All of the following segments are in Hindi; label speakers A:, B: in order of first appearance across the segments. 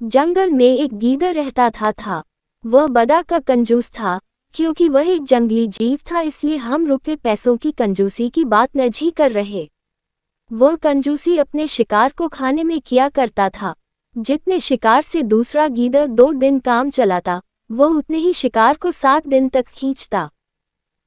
A: जंगल में एक गीदड़ रहता था। वह बड़ा का कंजूस था। क्योंकि वह एक जंगली जीव था इसलिए हम रुपए पैसों की कंजूसी की बात नहीं कर रहे। वह कंजूसी अपने शिकार को खाने में किया करता था। जितने शिकार से दूसरा गीदड़ 2 दिन काम चलाता, वह उतने ही शिकार को 7 दिन तक खींचता।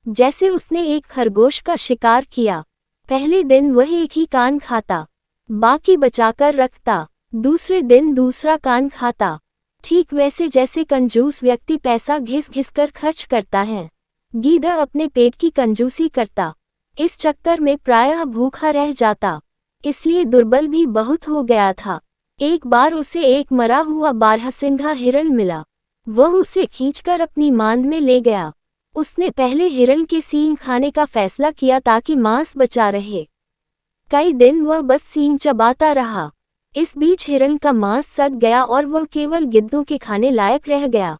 A: जैसे उसने एक खरगोश का शिकार किया। पहले दिन वह एक ही कान खाता, बाकी बचाकर रखता। दूसरे दिन दूसरा कान खाता। ठीक वैसे जैसे कंजूस व्यक्ति पैसा घिस घिस कर खर्च करता है, गीदड़ अपने पेट की कंजूसी करता। इस चक्कर में प्रायः भूखा रह जाता, इसलिए दुर्बल भी बहुत हो गया था। एक बार उसे एक मरा हुआ बारहसिंगा हिरण मिला। वह उसे खींचकर अपनी मांद में ले गया। उसने पहले हिरण के सींग खाने का फैसला किया ताकि मांस बचा रहे। कई दिन वह बस सींग चबाता रहा। इस बीच हिरण का मांस सड़ गया और वह केवल गिद्धों के खाने लायक रह गया।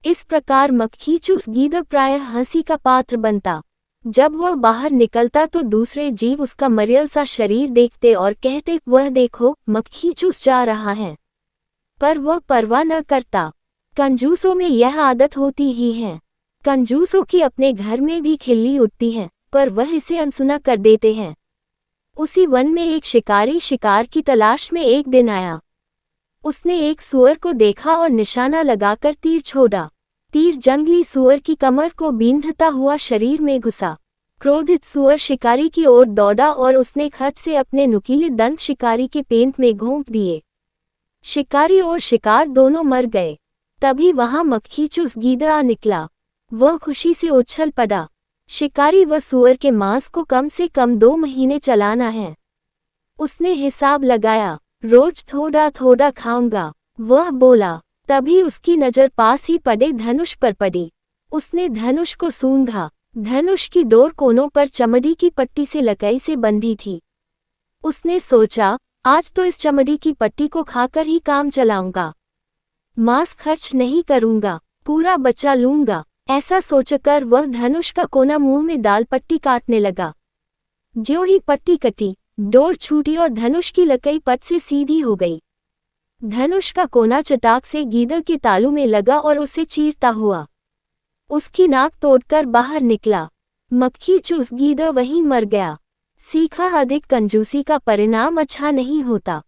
A: इस प्रकार मक्खीचूस गीदड़ प्रायः हंसी का पात्र बनता। जब वह बाहर निकलता तो दूसरे जीव उसका मरियल सा शरीर देखते और कहते, वह देखो, मक्खीचूस जा रहा है। पर वह परवाह न करता। कंजूसों में यह आदत होती ही है। कंजूसों की अपने घर में भी खिल्ली उठती है, पर वह इसे अनसुना कर देते हैं। उसी वन में एक शिकारी शिकार की तलाश में एक दिन आया। उसने एक सूअर को देखा और निशाना लगाकर तीर छोड़ा। तीर जंगली सूअर की कमर को बींधता हुआ शरीर में घुसा। क्रोधित सूअर शिकारी की ओर दौड़ा और उसने खत से अपने नुकीले दंत शिकारी के पेट में घोंप दिए। शिकारी और शिकार दोनों मर गए। तभी वहां मक्खीचूस गीदड़ आ निकला। वह खुशी से उछल पड़ा। शिकारी व सूअर के मांस को कम से कम 2 महीने चलाना है। उसने हिसाब लगाया, रोज थोड़ा थोड़ा खाऊंगा, वह बोला। तभी उसकी नज़र पास ही पड़े धनुष पर पड़ी। उसने धनुष को सूंघा। धनुष की डोर कोनों पर चमड़ी की पट्टी से लकड़ी से बंधी थी। उसने सोचा, आज तो इस चमड़ी की पट्टी को खाकर ही काम चलाऊंगा। मांस खर्च नहीं करूंगा, पूरा बचा लूंगा। ऐसा सोचकर वह धनुष का कोना मुंह में डाल पट्टी काटने लगा। ज्यों ही पट्टी कटी, डोर छूटी और धनुष की लकड़ी पट से सीधी हो गई। धनुष का कोना चटाक से गीदड़ के तालू में लगा और उसे चीरता हुआ उसकी नाक तोड़कर बाहर निकला। मक्खीचूस गीदड़ वहीं मर गया। सीखा, अधिक कंजूसी का परिणाम अच्छा नहीं होता।